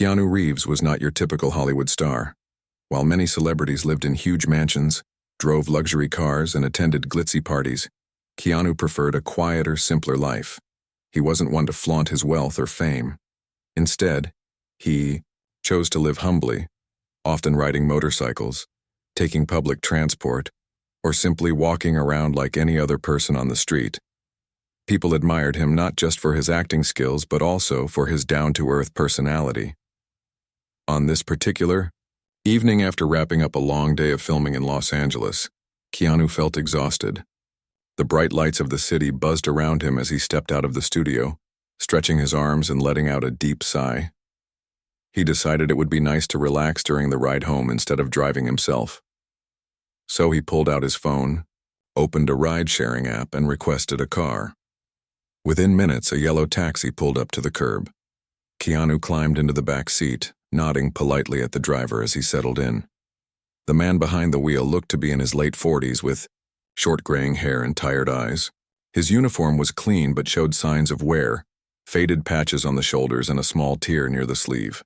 Keanu Reeves was not your typical Hollywood star. While many celebrities lived in huge mansions, drove luxury cars, and attended glitzy parties, Keanu preferred a quieter, simpler life. He wasn't one to flaunt his wealth or fame. Instead, he chose to live humbly, often riding motorcycles, taking public transport, or simply walking around like any other person on the street. People admired him not just for his acting skills, but also for his down-to-earth personality. On this particular evening, after wrapping up a long day of filming in Los Angeles, Keanu felt exhausted. The bright lights of the city buzzed around him as he stepped out of the studio, stretching his arms and letting out a deep sigh. He decided it would be nice to relax during the ride home instead of driving himself. So he pulled out his phone, opened a ride-sharing app, and requested a car. Within minutes, a yellow taxi pulled up to the curb. Keanu climbed into the back seat, nodding politely at the driver as he settled in. The man behind the wheel looked to be in his late 40s with short graying hair and tired eyes. His uniform was clean but showed signs of wear, faded patches on the shoulders and a small tear near the sleeve.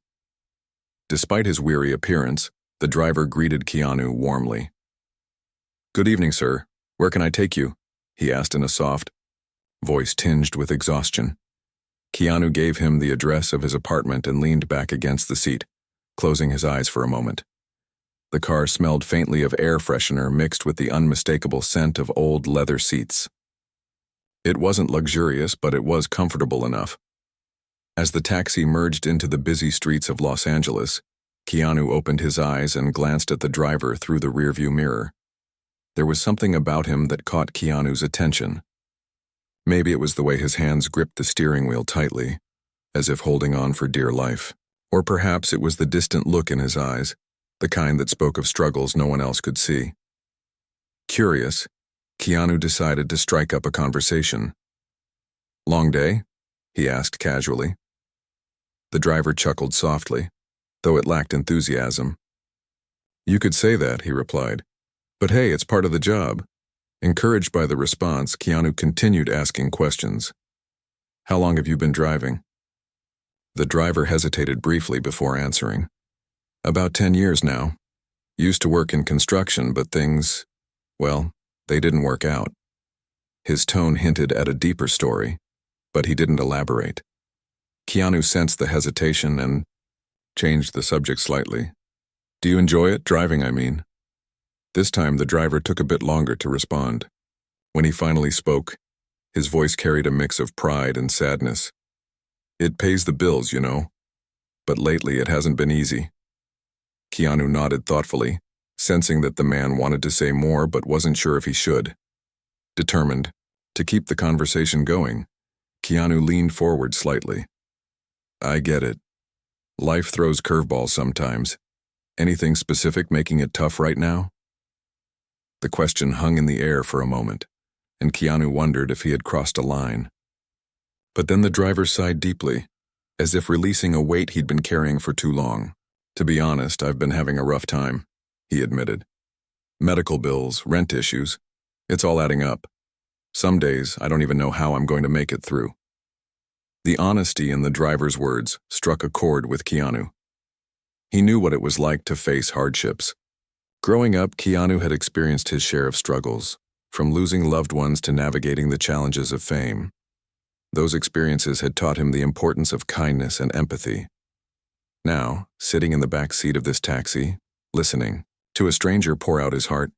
Despite his weary appearance, the driver greeted Keanu warmly. "Good evening, sir. Where can I take you?" he asked in a soft voice tinged with exhaustion. Keanu gave him the address of his apartment and leaned back against the seat, closing his eyes for a moment. The car smelled faintly of air freshener mixed with the unmistakable scent of old leather seats. It wasn't luxurious, but it was comfortable enough. As the taxi merged into the busy streets of Los Angeles, Keanu opened his eyes and glanced at the driver through the rearview mirror. There was something about him that caught Keanu's attention. Maybe it was the way his hands gripped the steering wheel tightly, as if holding on for dear life. Or perhaps it was the distant look in his eyes, the kind that spoke of struggles no one else could see. Curious, Keanu decided to strike up a conversation. "Long day?" he asked casually. The driver chuckled softly, though it lacked enthusiasm. "You could say that," he replied. "But hey, it's part of the job." Encouraged by the response, Keanu continued asking questions. "How long have you been driving?" The driver hesitated briefly before answering. "About 10 years now. Used to work in construction, but things, well, they didn't work out." His tone hinted at a deeper story, but he didn't elaborate. Keanu sensed the hesitation and changed the subject slightly. "Do you enjoy it, driving, I mean?" This time the driver took a bit longer to respond. When he finally spoke, his voice carried a mix of pride and sadness. "It pays the bills, you know. But lately it hasn't been easy." Keanu nodded thoughtfully, sensing that the man wanted to say more but wasn't sure if he should. Determined to keep the conversation going, Keanu leaned forward slightly. "I get it. Life throws curveballs sometimes. Anything specific making it tough right now?" The question hung in the air for a moment, and Keanu wondered if he had crossed a line. But then the driver sighed deeply, as if releasing a weight he'd been carrying for too long. "To be honest, I've been having a rough time," he admitted. "Medical bills, rent issues, it's all adding up. Some days, I don't even know how I'm going to make it through." The honesty in the driver's words struck a chord with Keanu. He knew what it was like to face hardships. Growing up, Keanu had experienced his share of struggles, from losing loved ones to navigating the challenges of fame. Those experiences had taught him the importance of kindness and empathy. Now, sitting in the back seat of this taxi, listening to a stranger pour out his heart,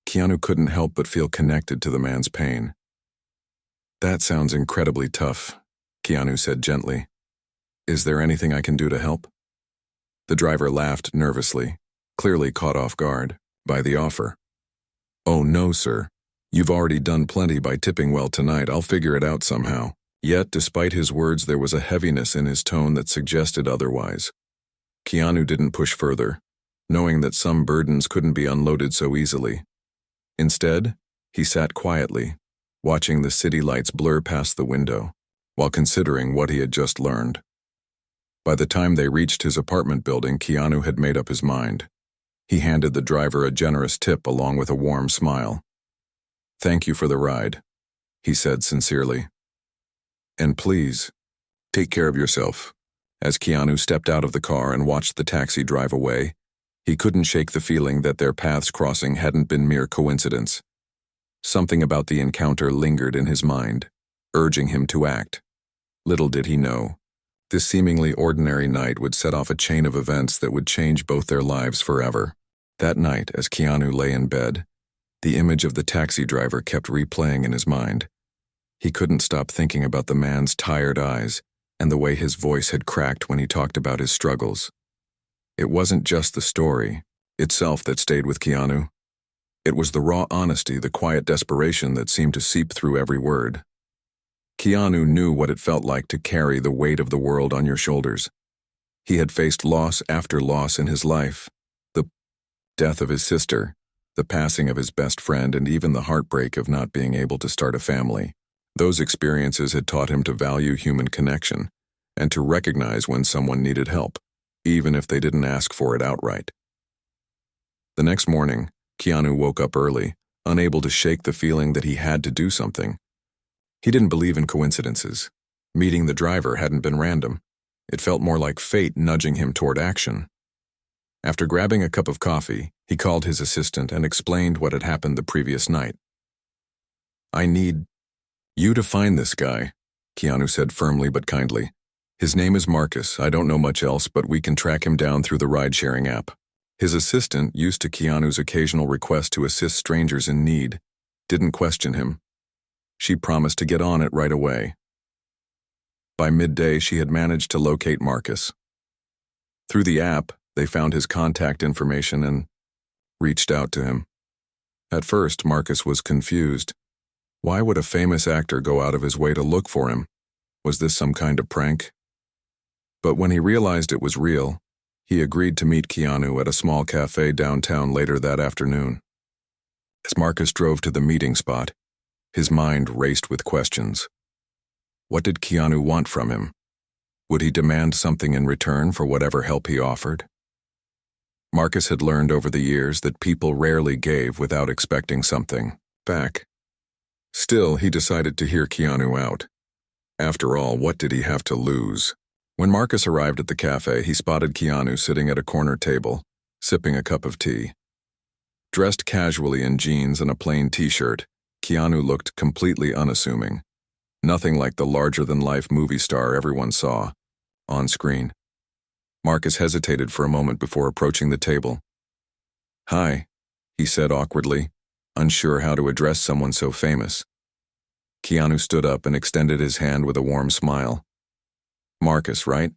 Keanu couldn't help but feel connected to the man's pain. "That sounds incredibly tough," Keanu said gently. "Is there anything I can do to help?" The driver laughed nervously, clearly caught off guard by the offer. "Oh no, sir. You've already done plenty by tipping well tonight. I'll figure it out somehow." Yet, despite his words, there was a heaviness in his tone that suggested otherwise. Keanu didn't push further, knowing that some burdens couldn't be unloaded so easily. Instead, he sat quietly, watching the city lights blur past the window, while considering what he had just learned. By the time they reached his apartment building, Keanu had made up his mind. He handed the driver a generous tip along with a warm smile. "Thank you for the ride," he said sincerely. "And please, take care of yourself, As Keanu stepped out of the car and watched the taxi drive away, he couldn't shake the feeling that their paths crossing hadn't been mere coincidence. Something about the encounter lingered in his mind, urging him to act. Little did he know, this seemingly ordinary night would set off a chain of events that would change both their lives forever. That night, as Keanu lay in bed, the image of the taxi driver kept replaying in his mind. He couldn't stop thinking about the man's tired eyes and the way his voice had cracked when he talked about his struggles. It wasn't just the story itself that stayed with Keanu. It was the raw honesty, the quiet desperation that seemed to seep through every word. Keanu knew what it felt like to carry the weight of the world on your shoulders. He had faced loss after loss in his life. The death of his sister, the passing of his best friend, and even the heartbreak of not being able to start a family. Those experiences had taught him to value human connection and to recognize when someone needed help, even if they didn't ask for it outright. The next morning, Keanu woke up early, unable to shake the feeling that he had to do something. He didn't believe in coincidences. Meeting the driver hadn't been random. It felt more like fate nudging him toward action. After grabbing a cup of coffee, he called his assistant and explained what had happened the previous night. "I need you to find this guy," Keanu said firmly but kindly. "His name is Marcus. I don't know much else, but we can track him down through the ride-sharing app." His assistant, used to Keanu's occasional request to assist strangers in need, didn't question him. She promised to get on it right away. By midday, she had managed to locate Marcus. Through the app, they found his contact information and reached out to him. At first, Marcus was confused. Why would a famous actor go out of his way to look for him? Was this some kind of prank? But when he realized it was real, he agreed to meet Keanu at a small cafe downtown later that afternoon. As Marcus drove to the meeting spot, his mind raced with questions. What did Keanu want from him? Would he demand something in return for whatever help he offered? Marcus had learned over the years that people rarely gave without expecting something back. Still, he decided to hear Keanu out. After all, what did he have to lose? When Marcus arrived at the cafe, he spotted Keanu sitting at a corner table, sipping a cup of tea. Dressed casually in jeans and a plain t-shirt, Keanu looked completely unassuming. Nothing like the larger-than-life movie star everyone saw on screen. Marcus hesitated for a moment before approaching the table. "Hi," he said awkwardly, unsure how to address someone so famous. Keanu stood up and extended his hand with a warm smile. "Marcus, right?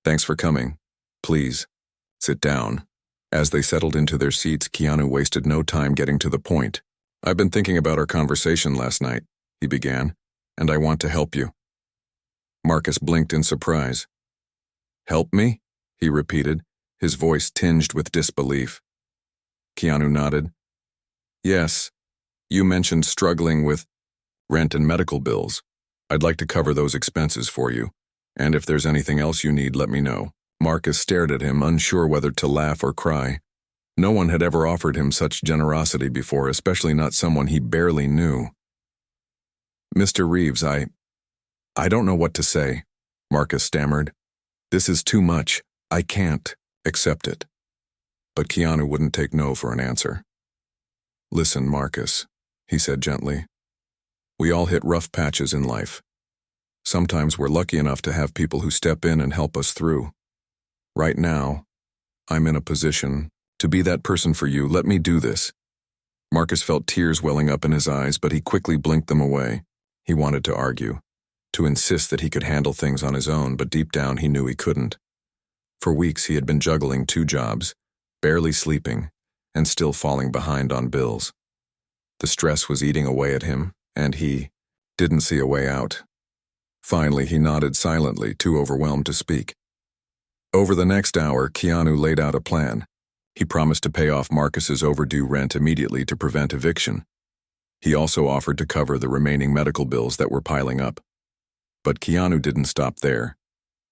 Thanks for coming. Please, sit down." As they settled into their seats, Keanu wasted no time getting to the point. "I've been thinking about our conversation last night," he began, "and I want to help you." Marcus blinked in surprise. "Help me?" he repeated, his voice tinged with disbelief. Keanu nodded. "Yes, you mentioned struggling with rent and medical bills. I'd like to cover those expenses for you, and if there's anything else you need, let me know." Marcus stared at him, unsure whether to laugh or cry. No one had ever offered him such generosity before, especially not someone he barely knew. "Mr. Reeves, I don't know what to say," Marcus stammered. "This is too much. I can't accept it." But Keanu wouldn't take no for an answer. "Listen, Marcus," he said gently. "We all hit rough patches in life. Sometimes we're lucky enough to have people who step in and help us through. Right now, I'm in a position to be that person for you. Let me do this." Marcus felt tears welling up in his eyes, but he quickly blinked them away. He wanted to argue, to insist that he could handle things on his own, but deep down he knew he couldn't. For weeks he had been juggling 2 jobs, barely sleeping, and still falling behind on bills. The stress was eating away at him, and he didn't see a way out. Finally, he nodded silently, too overwhelmed to speak. Over the next hour, Keanu laid out a plan. He promised to pay off Marcus's overdue rent immediately to prevent eviction. He also offered to cover the remaining medical bills that were piling up. But Keanu didn't stop there,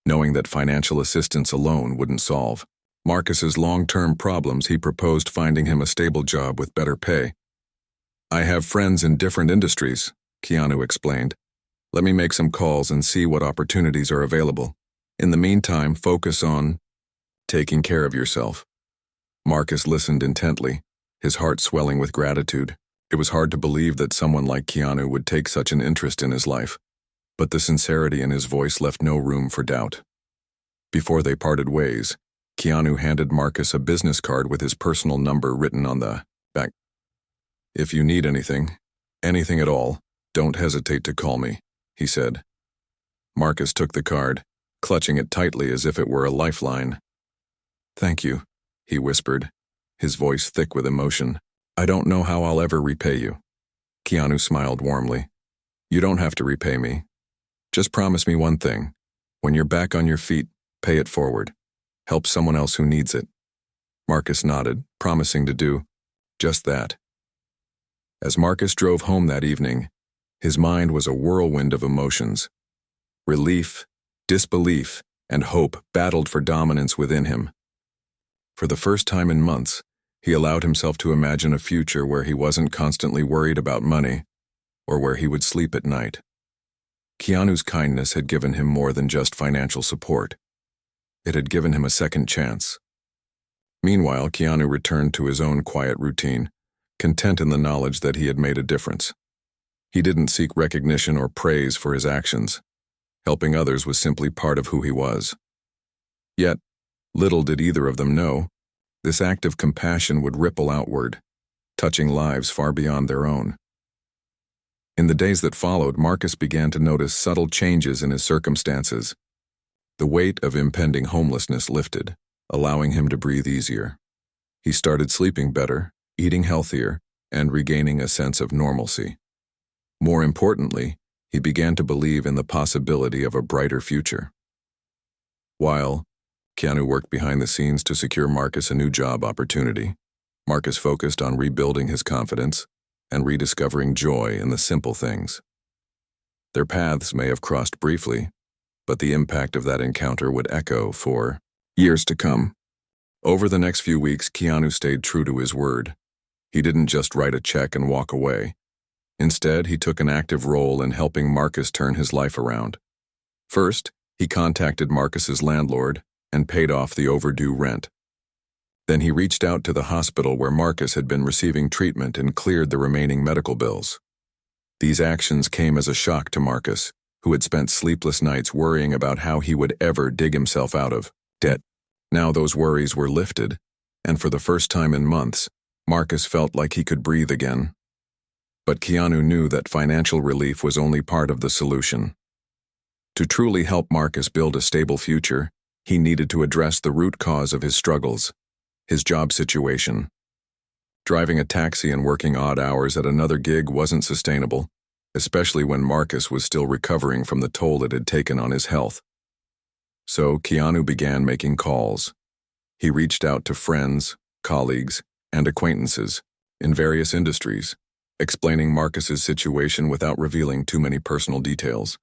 knowing that financial assistance alone wouldn't solve Marcus's long-term problems. He proposed finding him a stable job with better pay. "I have friends in different industries," Keanu explained. "Let me make some calls and see what opportunities are available. In the meantime, focus on taking care of yourself. Marcus listened intently, his heart swelling with gratitude. It was hard to believe that someone like Keanu would take such an interest in his life, but the sincerity in his voice left no room for doubt. Before they parted ways, Keanu handed Marcus a business card with his personal number written on the back. "If you need anything at all, don't hesitate to call me," he said. Marcus took the card, clutching it tightly as if it were a lifeline. "Thank you," he whispered, his voice thick with emotion. "I don't know how I'll ever repay you." Keanu smiled warmly. "You don't have to repay me. Just promise me one thing. When you're back on your feet, pay it forward. Help someone else who needs it." Marcus nodded, promising to do just that. As Marcus drove home that evening, his mind was a whirlwind of emotions. Relief, disbelief, and hope battled for dominance within him. For the first time in months, he allowed himself to imagine a future where he wasn't constantly worried about money, or where he would sleep at night. Keanu's kindness had given him more than just financial support. It had given him a second chance. Meanwhile, Keanu returned to his own quiet routine, content in the knowledge that he had made a difference. He didn't seek recognition or praise for his actions. Helping others was simply part of who he was. Yet, little did either of them know, this act of compassion would ripple outward, touching lives far beyond their own. In the days that followed, Marcus began to notice subtle changes in his circumstances. The weight of impending homelessness lifted, allowing him to breathe easier. He started sleeping better, eating healthier, and regaining a sense of normalcy. More importantly, he began to believe in the possibility of a brighter future. While Keanu worked behind the scenes to secure Marcus a new job opportunity, Marcus focused on rebuilding his confidence and rediscovering joy in the simple things. Their paths may have crossed briefly, but the impact of that encounter would echo for years to come. Over the next few weeks, Keanu stayed true to his word. He didn't just write a check and walk away. Instead, he took an active role in helping Marcus turn his life around. First, he contacted Marcus's landlord and paid off the overdue rent. Then he reached out to the hospital where Marcus had been receiving treatment and cleared the remaining medical bills. These actions came as a shock to Marcus, who had spent sleepless nights worrying about how he would ever dig himself out of debt. Now those worries were lifted, and for the first time in months, Marcus felt like he could breathe again. But Keanu knew that financial relief was only part of the solution. To truly help Marcus build a stable future, he needed to address the root cause of his struggles, his job situation. Driving a taxi and working odd hours at another gig wasn't sustainable, especially when Marcus was still recovering from the toll it had taken on his health. So Keanu began making calls. He reached out to friends, colleagues, and acquaintances in various industries, explaining Marcus's situation without revealing too many personal details.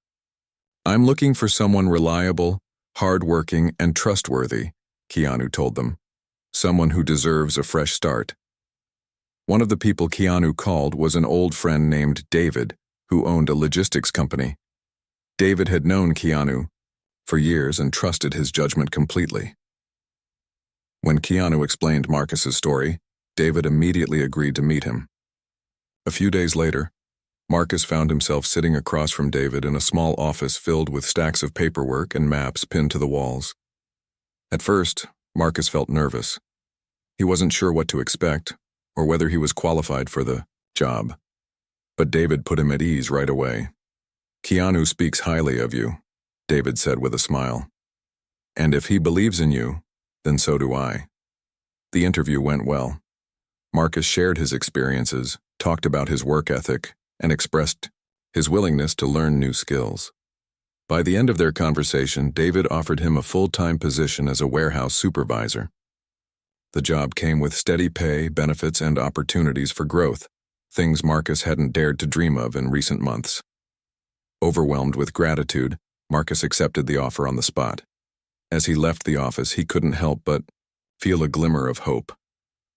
"I'm looking for someone reliable, hardworking, and trustworthy," Keanu told them. "Someone who deserves a fresh start." One of the people Keanu called was an old friend named David, who owned a logistics company. David had known Keanu for years and trusted his judgment completely. When Keanu explained Marcus's story, David immediately agreed to meet him. A few days later, Marcus found himself sitting across from David in a small office filled with stacks of paperwork and maps pinned to the walls. At first, Marcus felt nervous. He wasn't sure what to expect, or whether he was qualified for the job. But David put him at ease right away. "Keanu speaks highly of you," David said with a smile. "And if he believes in you, then so do I." The interview went well. Marcus shared his experiences, talked about his work ethic, and expressed his willingness to learn new skills. By the end of their conversation, David offered him a full-time position as a warehouse supervisor. The job came with steady pay, benefits, and opportunities for growth, things Marcus hadn't dared to dream of in recent months. Overwhelmed with gratitude, Marcus accepted the offer on the spot. As he left the office, he couldn't help but feel a glimmer of hope.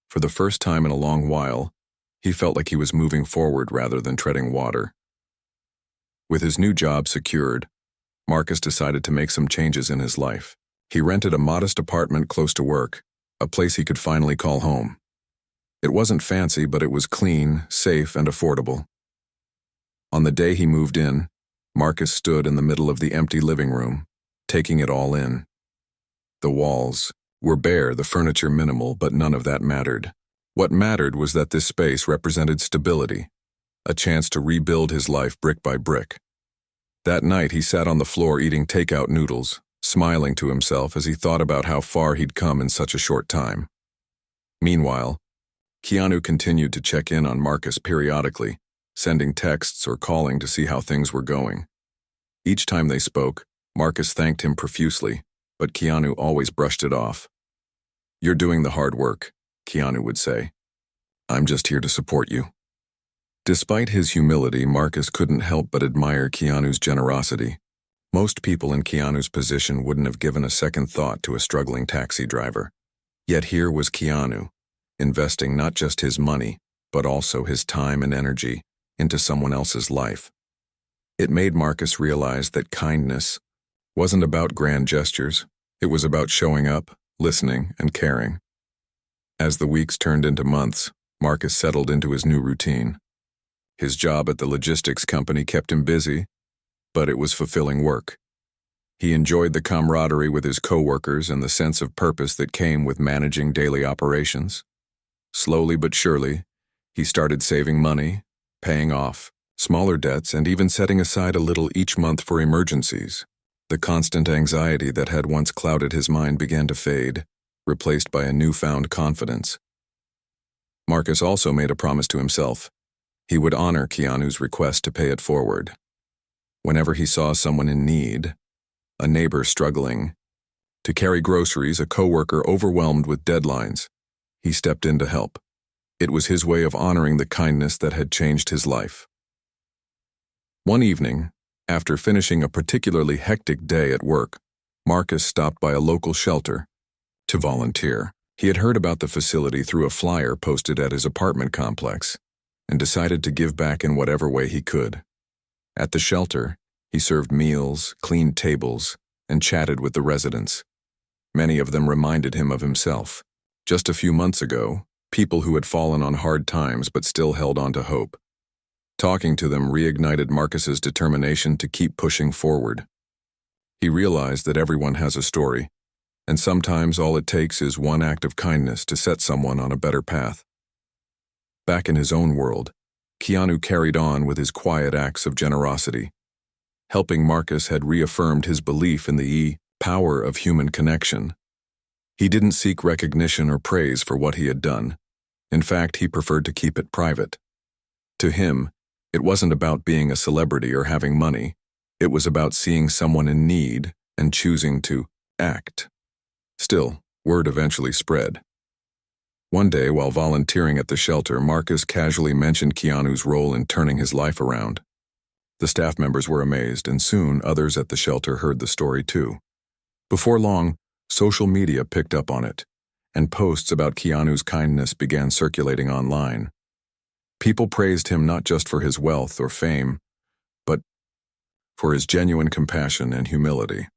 For the first time in a long while, he felt like he was moving forward rather than treading water. With his new job secured, Marcus decided to make some changes in his life. He rented a modest apartment close to work, a place he could finally call home. It wasn't fancy, but it was clean, safe, and affordable. On the day he moved in, Marcus stood in the middle of the empty living room, taking it all in. The walls were bare, the furniture minimal, but none of that mattered. What mattered was that this space represented stability, a chance to rebuild his life brick by brick. That night he sat on the floor eating takeout noodles, smiling to himself as he thought about how far he'd come in such a short time. Meanwhile, Keanu continued to check in on Marcus periodically, sending texts or calling to see how things were going. Each time they spoke, Marcus thanked him profusely, but Keanu always brushed it off. "You're doing the hard work," Keanu would say. "I'm just here to support you." Despite his humility, Marcus couldn't help but admire Keanu's generosity. Most people in Keanu's position wouldn't have given a second thought to a struggling taxi driver. Yet here was Keanu, investing not just his money, but also his time and energy into someone else's life. It made Marcus realize that kindness wasn't about grand gestures. It was about showing up, listening, and caring. As the weeks turned into months, Marcus settled into his new routine. His job at the logistics company kept him busy, but it was fulfilling work. He enjoyed the camaraderie with his coworkers and the sense of purpose that came with managing daily operations. Slowly but surely, he started saving money, paying off smaller debts, and even setting aside a little each month for emergencies. The constant anxiety that had once clouded his mind began to fade, replaced by a newfound confidence. Marcus also made a promise to himself. He would honor Keanu's request to pay it forward. Whenever he saw someone in need, a neighbor struggling to carry groceries, a coworker overwhelmed with deadlines, he stepped in to help. It was his way of honoring the kindness that had changed his life. One evening, after finishing a particularly hectic day at work, Marcus stopped by a local shelter to volunteer. He had heard about the facility through a flyer posted at his apartment complex and decided to give back in whatever way he could. At the shelter, he served meals, cleaned tables, and chatted with the residents. Many of them reminded him of himself. Just a few months ago, people who had fallen on hard times but still held on to hope. Talking to them reignited Marcus's determination to keep pushing forward. He realized that everyone has a story, and sometimes all it takes is one act of kindness to set someone on a better path. Back in his own world, Keanu carried on with his quiet acts of generosity. Helping Marcus had reaffirmed his belief in the power of human connection. He didn't seek recognition or praise for what he had done. In fact, he preferred to keep it private. To him, it wasn't about being a celebrity or having money. It was about seeing someone in need and choosing to act. Still, word eventually spread. One day, while volunteering at the shelter, Marcus casually mentioned Keanu's role in turning his life around. The staff members were amazed, and soon others at the shelter heard the story too. Before long, social media picked up on it, and posts about Keanu's kindness began circulating online. People praised him not just for his wealth or fame, but for his genuine compassion and humility.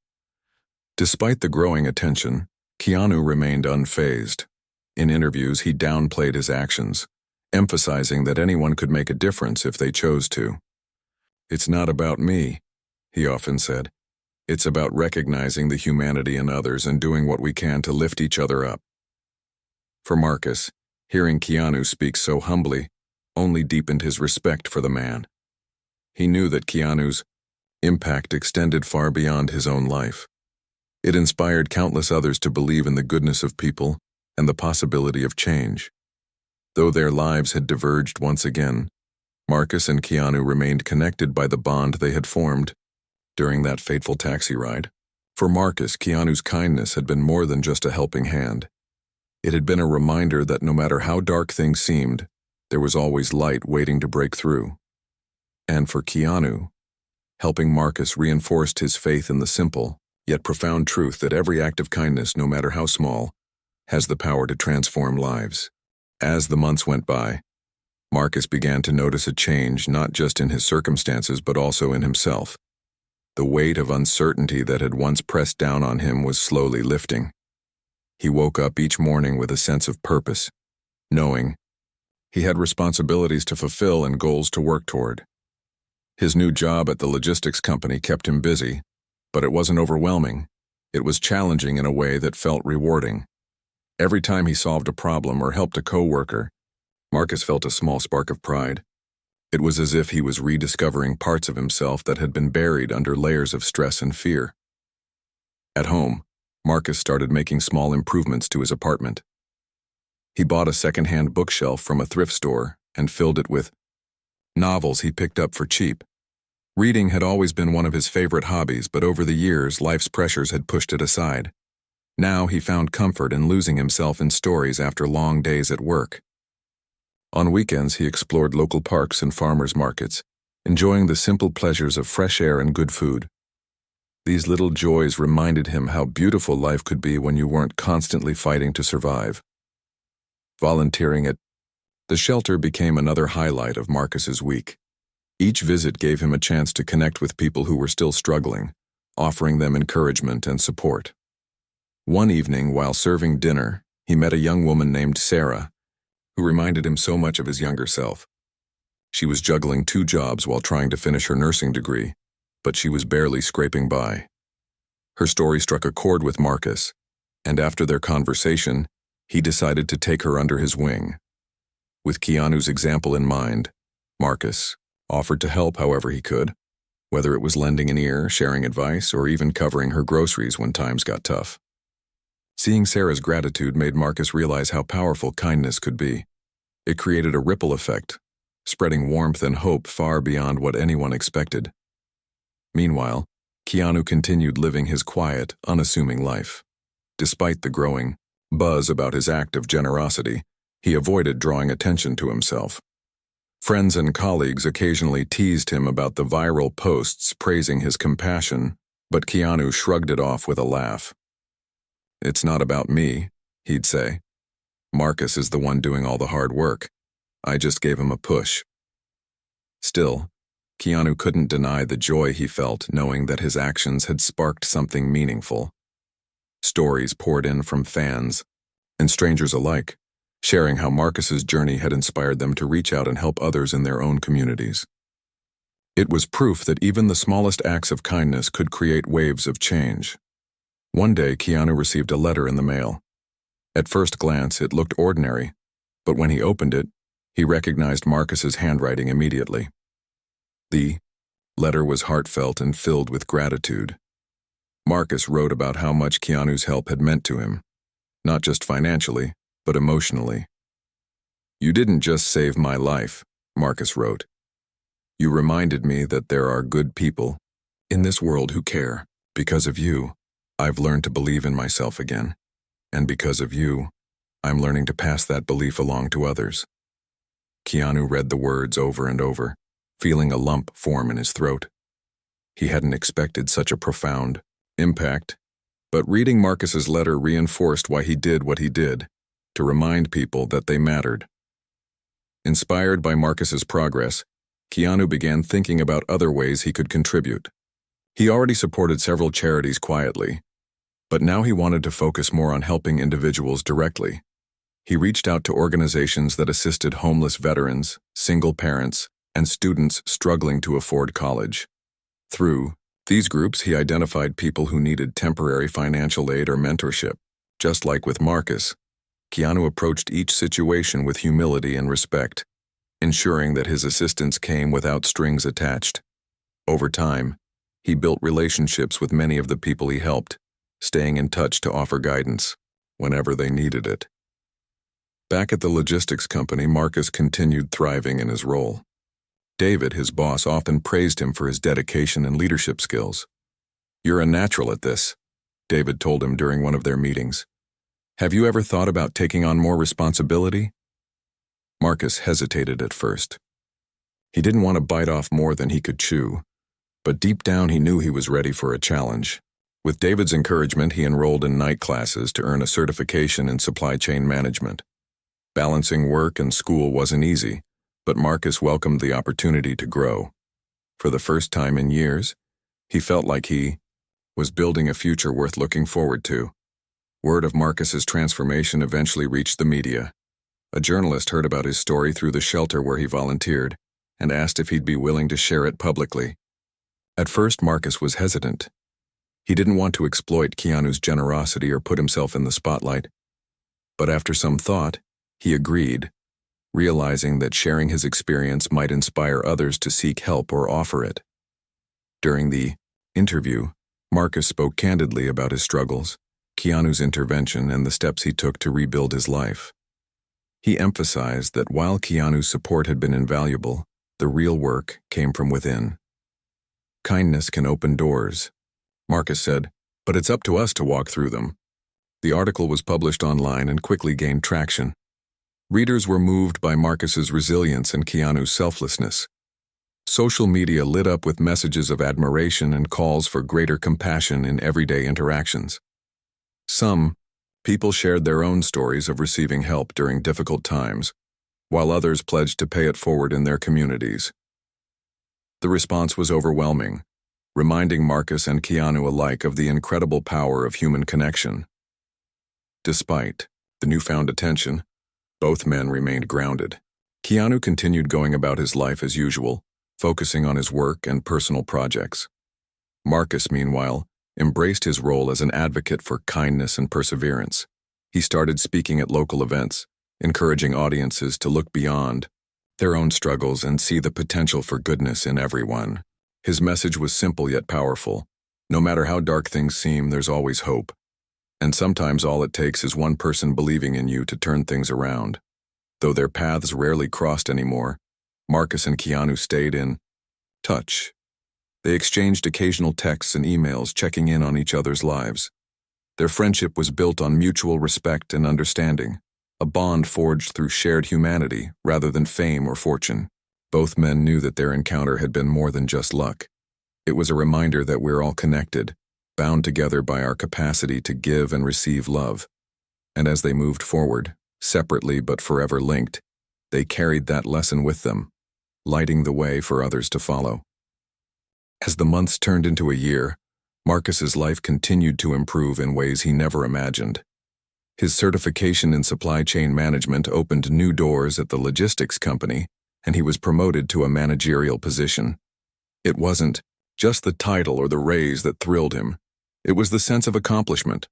Despite the growing attention, Keanu remained unfazed. In interviews, he downplayed his actions, emphasizing that anyone could make a difference if they chose to. "It's not about me," he often said. "It's about recognizing the humanity in others and doing what we can to lift each other up." For Marcus, hearing Keanu speak so humbly only deepened his respect for the man. He knew that Keanu's impact extended far beyond his own life. It inspired countless others to believe in the goodness of people and the possibility of change. Though their lives had diverged once again, Marcus and Keanu remained connected by the bond they had formed during that fateful taxi ride. For Marcus, Keanu's kindness had been more than just a helping hand. It had been a reminder that no matter how dark things seemed, there was always light waiting to break through. And for Keanu, helping Marcus reinforced his faith in the simple, yet profound truth that every act of kindness, no matter how small, has the power to transform lives. As the months went by, Marcus began to notice a change not just in his circumstances but also in himself. The weight of uncertainty that had once pressed down on him was slowly lifting. He woke up each morning with a sense of purpose, knowing he had responsibilities to fulfill and goals to work toward. His new job at the logistics company kept him busy, but it wasn't overwhelming. It was challenging in a way that felt rewarding. Every time he solved a problem or helped a coworker, Marcus felt a small spark of pride. It was as if he was rediscovering parts of himself that had been buried under layers of stress and fear. At home, Marcus started making small improvements to his apartment. He bought a second-hand bookshelf from a thrift store and filled it with novels he picked up for cheap. Reading had always been one of his favorite hobbies, but over the years, life's pressures had pushed it aside. Now he found comfort in losing himself in stories after long days at work. On weekends, he explored local parks and farmers' markets, enjoying the simple pleasures of fresh air and good food. These little joys reminded him how beautiful life could be when you weren't constantly fighting to survive. Volunteering at the shelter became another highlight of Marcus's week. Each visit gave him a chance to connect with people who were still struggling, offering them encouragement and support. One evening, while serving dinner, he met a young woman named Sarah, who reminded him so much of his younger self. She was juggling 2 jobs while trying to finish her nursing degree, but she was barely scraping by. Her story struck a chord with Marcus, and after their conversation, he decided to take her under his wing. With Keanu's example in mind, Marcus offered to help however he could, whether it was lending an ear, sharing advice, or even covering her groceries when times got tough. Seeing Sarah's gratitude made Marcus realize how powerful kindness could be. It created a ripple effect, spreading warmth and hope far beyond what anyone expected. Meanwhile, Keanu continued living his quiet, unassuming life. Despite the growing buzz about his act of generosity, he avoided drawing attention to himself. Friends and colleagues occasionally teased him about the viral posts praising his compassion, but Keanu shrugged it off with a laugh. "It's not about me," he'd say. "Marcus is the one doing all the hard work. I just gave him a push." Still, Keanu couldn't deny the joy he felt knowing that his actions had sparked something meaningful. Stories poured in from fans and strangers alike, sharing how Marcus's journey had inspired them to reach out and help others in their own communities. It was proof that even the smallest acts of kindness could create waves of change. One day, Keanu received a letter in the mail. At first glance, it looked ordinary, but when he opened it, he recognized Marcus's handwriting immediately. The letter was heartfelt and filled with gratitude. Marcus wrote about how much Keanu's help had meant to him, not just financially, but emotionally. "You didn't just save my life," Marcus wrote. "You reminded me that there are good people in this world who care. Because of you, I've learned to believe in myself again. And because of you, I'm learning to pass that belief along to others." Keanu read the words over and over, feeling a lump form in his throat. He hadn't expected such a profound impact, but reading Marcus's letter reinforced why he did what he did, to remind people that they mattered. Inspired by Marcus's progress, Keanu began thinking about other ways he could contribute. He already supported several charities quietly, but now he wanted to focus more on helping individuals directly. He reached out to organizations that assisted homeless veterans, single parents, and students struggling to afford college. Through these groups, he identified people who needed temporary financial aid or mentorship. Just like with Marcus, Keanu approached each situation with humility and respect, ensuring that his assistance came without strings attached. Over time, he built relationships with many of the people he helped, staying in touch to offer guidance whenever they needed it. Back at the logistics company, Marcus continued thriving in his role. David, his boss, often praised him for his dedication and leadership skills. "You're a natural at this," David told him during one of their meetings. "Have you ever thought about taking on more responsibility?" Marcus hesitated at first. He didn't want to bite off more than he could chew, but deep down he knew he was ready for a challenge. With David's encouragement, he enrolled in night classes to earn a certification in supply chain management. Balancing work and school wasn't easy, but Marcus welcomed the opportunity to grow. For the first time in years, He felt like he was building a future worth looking forward to. Word of Marcus's transformation eventually reached the media. A journalist heard about his story through the shelter where he volunteered and asked if he'd be willing to share it publicly. At first, Marcus was hesitant. He didn't want to exploit Keanu's generosity or put himself in the spotlight. But after some thought, he agreed, realizing that sharing his experience might inspire others to seek help or offer it. During the interview, Marcus spoke candidly about his struggles, Keanu's intervention, and the steps he took to rebuild his life. He emphasized that while Keanu's support had been invaluable, the real work came from within. Kindness can open doors, Marcus said, but it's up to us to walk through them. The article was published online and quickly gained traction. Readers were moved by Marcus's resilience and Keanu's selflessness. Social media lit up with messages of admiration and calls for greater compassion in everyday interactions. Some people shared their own stories of receiving help during difficult times, while others pledged to pay it forward in their communities. The response was overwhelming, reminding Marcus and Keanu alike of the incredible power of human connection. Despite the newfound attention, both men remained grounded. Keanu continued going about his life as usual, focusing on his work and personal projects. Marcus, meanwhile, embraced his role as an advocate for kindness and perseverance. He started speaking at local events, encouraging audiences to look beyond their own struggles and see the potential for goodness in everyone. His message was simple yet powerful. No matter how dark things seem, there's always hope. And sometimes all it takes is one person believing in you to turn things around. Though their paths rarely crossed anymore, Marcus and Keanu stayed in touch. They exchanged occasional texts and emails, checking in on each other's lives. Their friendship was built on mutual respect and understanding, a bond forged through shared humanity rather than fame or fortune. Both men knew that their encounter had been more than just luck. It was a reminder that we're all connected, bound together by our capacity to give and receive love. And as they moved forward, separately but forever linked, they carried that lesson with them, lighting the way for others to follow. As the months turned into a year, Marcus's life continued to improve in ways he never imagined. His certification in supply chain management opened new doors at the logistics company, and he was promoted to a managerial position. It wasn't just the title or the raise that thrilled him. It was the sense of accomplishment.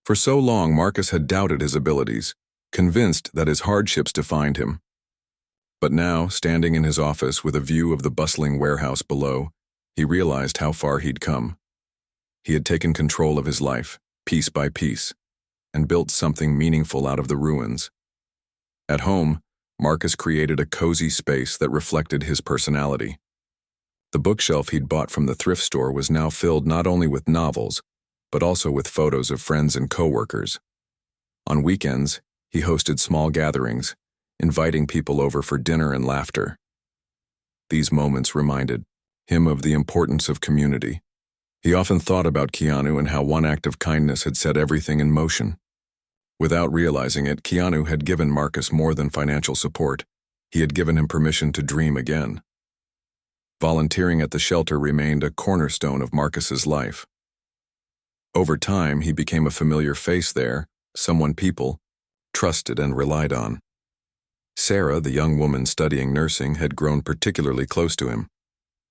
For so long, Marcus had doubted his abilities, convinced that his hardships defined him. But now, standing in his office with a view of the bustling warehouse below, he realized how far he'd come. He had taken control of his life, piece by piece, and built something meaningful out of the ruins. At home, Marcus created a cozy space that reflected his personality. The bookshelf he'd bought from the thrift store was now filled not only with novels, but also with photos of friends and coworkers. On weekends, he hosted small gatherings, inviting people over for dinner and laughter. These moments reminded him of the importance of community. He often thought about Keanu and how one act of kindness had set everything in motion. Without realizing it, Keanu had given Marcus more than financial support. He had given him permission to dream again. Volunteering at the shelter remained a cornerstone of Marcus's life. Over time, he became a familiar face there, someone people trusted and relied on. Sarah, the young woman studying nursing, had grown particularly close to him.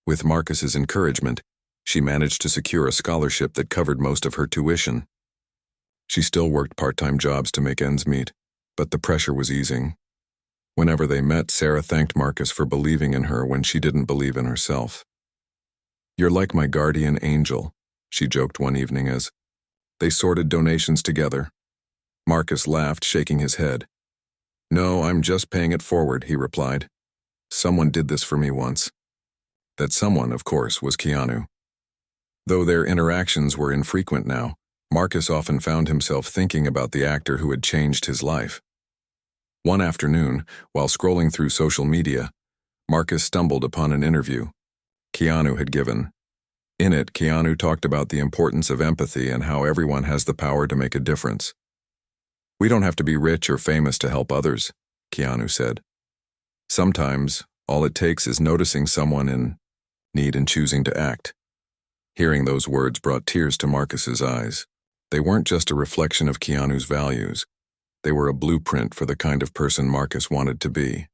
With Marcus's encouragement, she managed to secure a scholarship that covered most of her tuition. She still worked part-time jobs to make ends meet, but the pressure was easing. Whenever they met, Sarah thanked Marcus for believing in her when she didn't believe in herself. "You're like my guardian angel," she joked one evening as they sorted donations together. Marcus laughed, shaking his head. "No, I'm just paying it forward," he replied. "Someone did this for me once." That someone, of course, was Keanu. Though their interactions were infrequent now, Marcus often found himself thinking about the actor who had changed his life. One afternoon, while scrolling through social media, Marcus stumbled upon an interview Keanu had given. In it, Keanu talked about the importance of empathy and how everyone has the power to make a difference. "We don't have to be rich or famous to help others," Keanu said. "Sometimes, all it takes is noticing someone in need and choosing to act." Hearing those words brought tears to Marcus's eyes. They weren't just a reflection of Keanu's values. They were a blueprint for the kind of person Marcus wanted to be.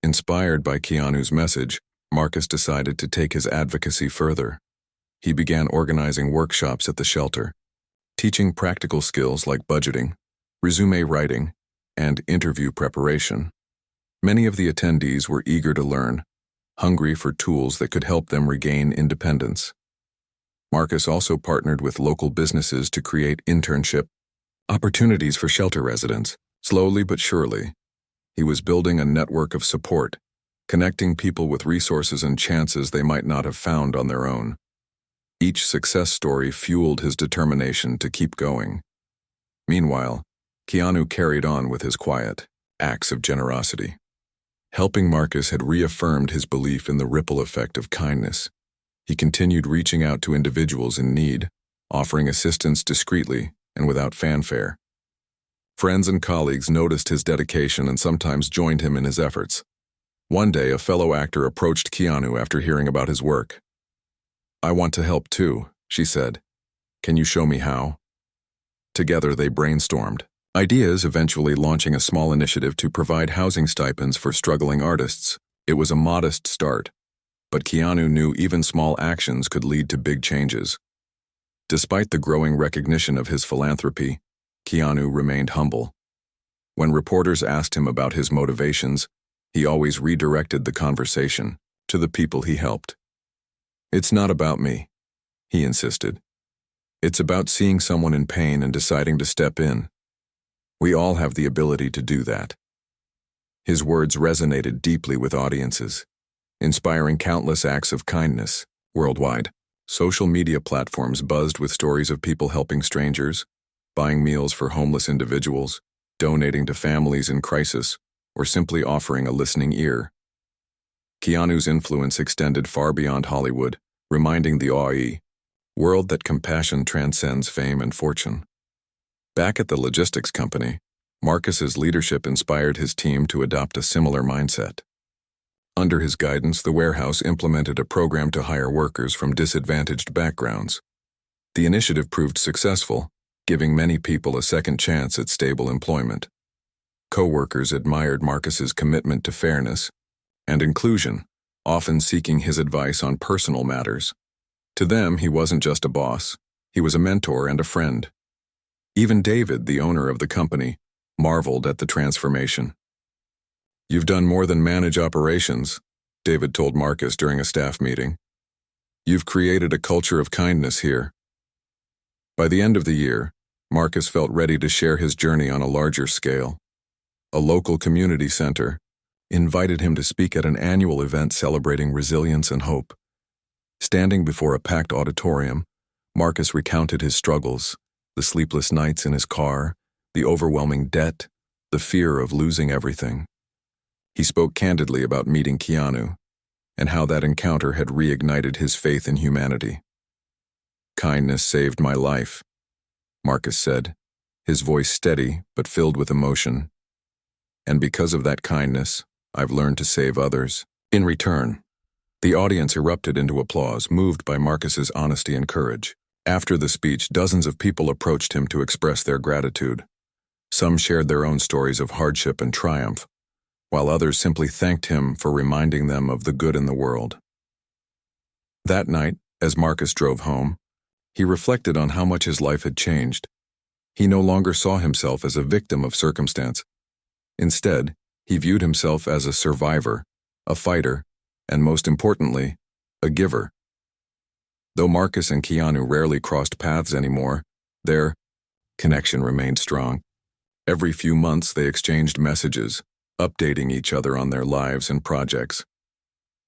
Inspired by Keanu's message, Marcus decided to take his advocacy further. He began organizing workshops at the shelter, teaching practical skills like budgeting, resume writing, and interview preparation. Many of the attendees were eager to learn, hungry for tools that could help them regain independence. Marcus also partnered with local businesses to create internship opportunities for shelter residents. Slowly but surely, he was building a network of support, connecting people with resources and chances they might not have found on their own. Each success story fueled his determination to keep going. Meanwhile, Keanu carried on with his quiet acts of generosity. Helping Marcus had reaffirmed his belief in the ripple effect of kindness. He continued reaching out to individuals in need, offering assistance discreetly and without fanfare. Friends and colleagues noticed his dedication and sometimes joined him in his efforts. One day, a fellow actor approached Keanu after hearing about his work. "I want to help too," she said. "Can you show me how?" Together they brainstormed ideas, eventually launching a small initiative to provide housing stipends for struggling artists. It was a modest start, but Keanu knew even small actions could lead to big changes. Despite the growing recognition of his philanthropy, Keanu remained humble. When reporters asked him about his motivations, he always redirected the conversation to the people he helped. "It's not about me," he insisted. "It's about seeing someone in pain and deciding to step in. We all have the ability to do that." His words resonated deeply with audiences, inspiring countless acts of kindness worldwide. Social media platforms buzzed with stories of people helping strangers, buying meals for homeless individuals, donating to families in crisis, or simply offering a listening ear. Keanu's influence extended far beyond Hollywood, reminding the OI world that compassion transcends fame and fortune. Back at the logistics company, Marcus's leadership inspired his team to adopt a similar mindset. Under his guidance, the warehouse implemented a program to hire workers from disadvantaged backgrounds. The initiative proved successful, giving many people a second chance at stable employment. Co-workers admired Marcus's commitment to fairness and inclusion, often seeking his advice on personal matters. To them, he wasn't just a boss, he was a mentor and a friend. Even David, the owner of the company, marveled at the transformation. "You've done more than manage operations," David told Marcus during a staff meeting. "You've created a culture of kindness here." By the end of the year, Marcus felt ready to share his journey on a larger scale. A local community center invited him to speak at an annual event celebrating resilience and hope. Standing before a packed auditorium, Marcus recounted his struggles, the sleepless nights in his car, the overwhelming debt, the fear of losing everything. He spoke candidly about meeting Keanu and how that encounter had reignited his faith in humanity. "Kindness saved my life," Marcus said, his voice steady but filled with emotion. "And because of that kindness, I've learned to save others." In return, the audience erupted into applause, moved by Marcus's honesty and courage. After the speech, dozens of people approached him to express their gratitude. Some shared their own stories of hardship and triumph, while others simply thanked him for reminding them of the good in the world. That night, as Marcus drove home, he reflected on how much his life had changed. He no longer saw himself as a victim of circumstance. Instead, he viewed himself as a survivor, a fighter, and most importantly, a giver. Though Marcus and Keanu rarely crossed paths anymore, their connection remained strong. Every few months they exchanged messages, updating each other on their lives and projects.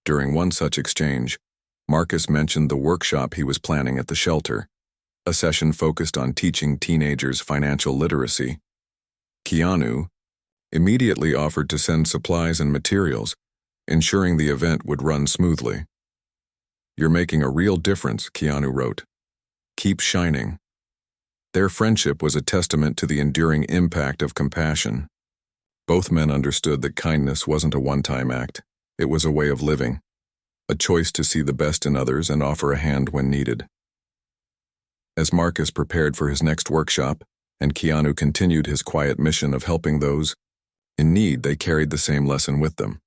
During one such exchange, Marcus mentioned the workshop he was planning at the shelter, a session focused on teaching teenagers financial literacy. Keanu immediately offered to send supplies and materials, ensuring the event would run smoothly. "You're making a real difference," Keanu wrote. "Keep shining." Their friendship was a testament to the enduring impact of compassion. Both men understood that kindness wasn't a one-time act, it was a way of living. a choice to see the best in others and offer a hand when needed. As Marcus prepared for his next workshop, and Keanu continued his quiet mission of helping those in need, they carried the same lesson with them.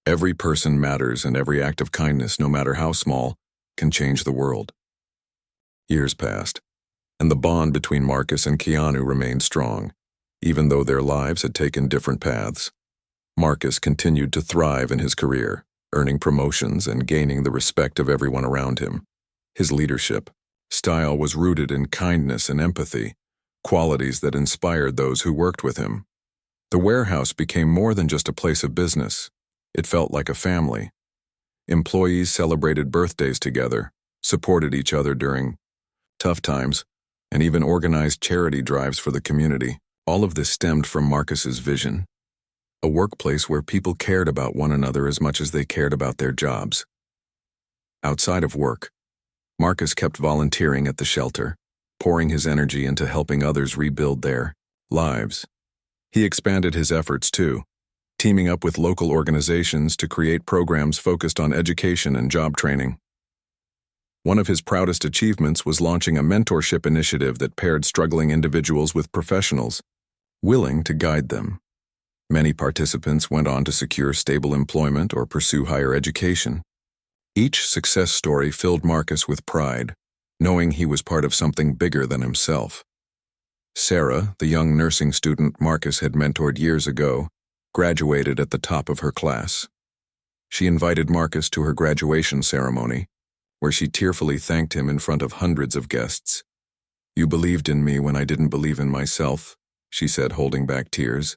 Every person matters, and every act of kindness, no matter how small, can change the world. Years passed, and the bond between Marcus and Keanu remained strong, even though their lives had taken different paths. Marcus continued to thrive in his career, earning promotions and gaining the respect of everyone around him. His leadership style was rooted in kindness and empathy, qualities that inspired those who worked with him. The warehouse became more than just a place of business. It felt like a family. Employees celebrated birthdays together, supported each other during tough times, and even organized charity drives for the community. All of this stemmed from Marcus's vision: a workplace where people cared about one another as much as they cared about their jobs. Outside of work, Marcus kept volunteering at the shelter, pouring his energy into helping others rebuild their lives. He expanded his efforts too, teaming up with local organizations to create programs focused on education and job training. One of his proudest achievements was launching a mentorship initiative that paired struggling individuals with professionals willing to guide them. Many participants went on to secure stable employment or pursue higher education. Each success story filled Marcus with pride, knowing he was part of something bigger than himself. Sarah, the young nursing student Marcus had mentored years ago, graduated at the top of her class. She invited Marcus to her graduation ceremony, where she tearfully thanked him in front of hundreds of guests. "You believed in me when I didn't believe in myself," she said, holding back tears.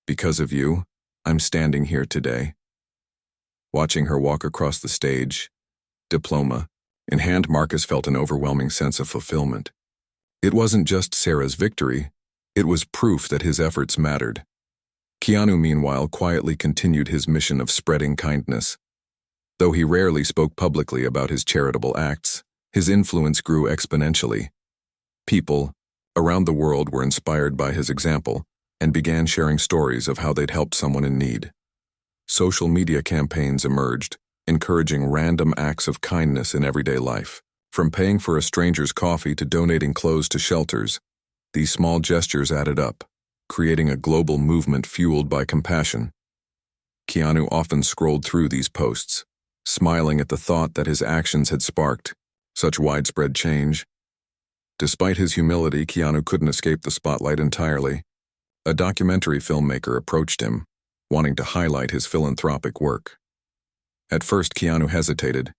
"Because of you, I'm standing here today." Watching her walk across the stage, diploma in hand, Marcus felt an overwhelming sense of fulfillment. It wasn't just Sarah's victory, it was proof that his efforts mattered. Keanu, meanwhile, quietly continued his mission of spreading kindness. Though he rarely spoke publicly about his charitable acts, his influence grew exponentially. People around the world were inspired by his example and began sharing stories of how they'd helped someone in need. Social media campaigns emerged, encouraging random acts of kindness in everyday life. From paying for a stranger's coffee to donating clothes to shelters, these small gestures added up, creating a global movement fueled by compassion. Keanu often scrolled through these posts, smiling at the thought that his actions had sparked such widespread change. Despite his humility, Keanu couldn't escape the spotlight entirely. A documentary filmmaker approached him, wanting to highlight his philanthropic work. At first, Keanu hesitated,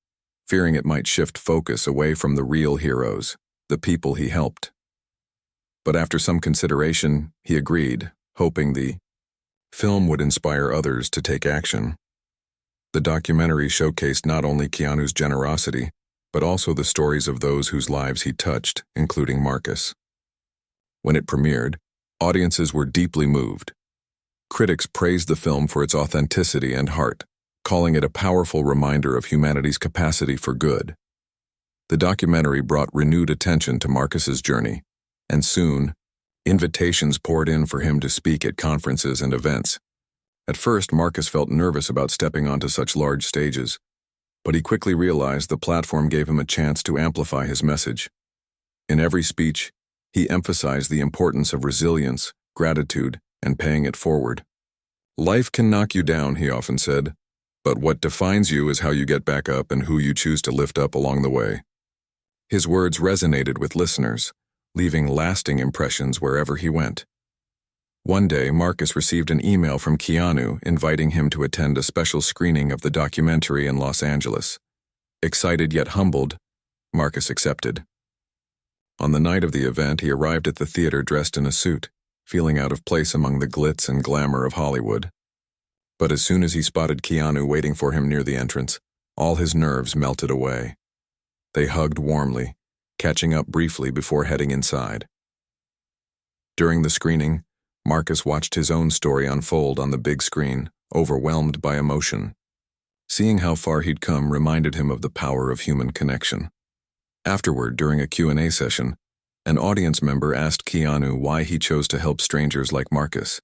fearing it might shift focus away from the real heroes, the people he helped. But after some consideration, he agreed, hoping the film would inspire others to take action. The documentary showcased not only Keanu's generosity, but also the stories of those whose lives he touched, including Marcus. When it premiered, audiences were deeply moved. Critics praised the film for its authenticity and heart, calling it a powerful reminder of humanity's capacity for good. The documentary brought renewed attention to Marcus's journey, and soon, invitations poured in for him to speak at conferences and events. At first, Marcus felt nervous about stepping onto such large stages, but he quickly realized the platform gave him a chance to amplify his message. In every speech, he emphasized the importance of resilience, gratitude, and paying it forward. "Life can knock you down," he often said, "but what defines you is how you get back up and who you choose to lift up along the way." His words resonated with listeners, leaving lasting impressions wherever he went. One day, Marcus received an email from Keanu inviting him to attend a special screening of the documentary in Los Angeles. Excited yet humbled, Marcus accepted. On the night of the event, he arrived at the theater dressed in a suit, feeling out of place among the glitz and glamour of Hollywood. But as soon as he spotted Keanu waiting for him near the entrance, all his nerves melted away. They hugged warmly, catching up briefly before heading inside. During the screening, Marcus watched his own story unfold on the big screen, overwhelmed by emotion. Seeing how far he'd come reminded him of the power of human connection. Afterward, during a Q&A session, an audience member asked Keanu why he chose to help strangers like Marcus.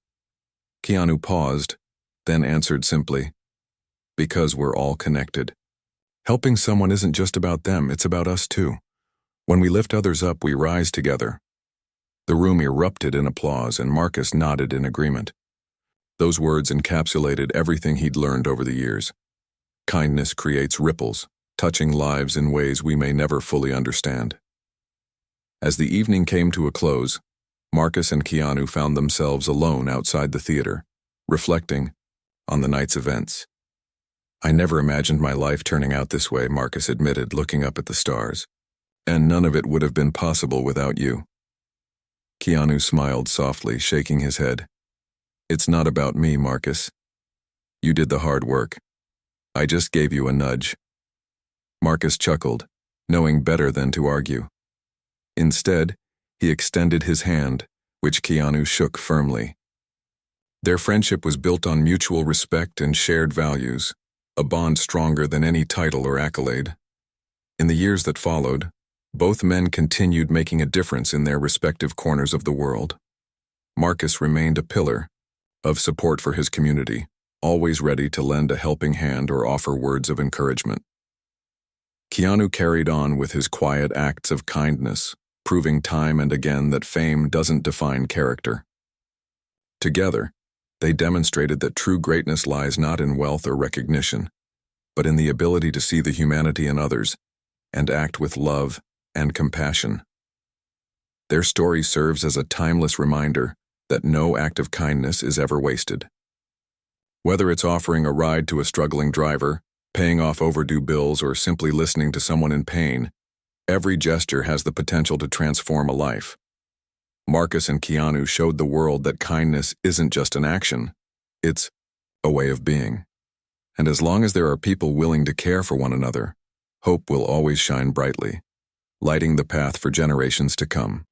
Keanu paused, then answered simply, "Because we're all connected. Helping someone isn't just about them, it's about us too. When we lift others up, we rise together. The room erupted in applause, and Marcus nodded in agreement. Those words encapsulated everything he'd learned over the years. Kindness creates ripples, touching lives in ways we may never fully understand. As the evening came to a close, Marcus and Keanu found themselves alone outside the theater, reflecting on the night's events. "I never imagined my life turning out this way," Marcus admitted, looking up at the stars. "And none of it would have been possible without you." Keanu smiled softly, shaking his head. "It's not about me, Marcus. You did the hard work. I just gave you a nudge." Marcus chuckled, knowing better than to argue. Instead, he extended his hand, which Keanu shook firmly. Their friendship was built on mutual respect and shared values, a bond stronger than any title or accolade. In the years that followed, both men continued making a difference in their respective corners of the world. Marcus remained a pillar of support for his community, always ready to lend a helping hand or offer words of encouragement. Keanu carried on with his quiet acts of kindness, proving time and again that fame doesn't define character. Together, they demonstrated that true greatness lies not in wealth or recognition, but in the ability to see the humanity in others and act with love and compassion. Their story serves as a timeless reminder that no act of kindness is ever wasted. Whether it's offering a ride to a struggling driver, paying off overdue bills, or simply listening to someone in pain, every gesture has the potential to transform a life. Marcus and Keanu showed the world that kindness isn't just an action, it's a way of being. And as long as there are people willing to care for one another, hope will always shine brightly, lighting the path for generations to come.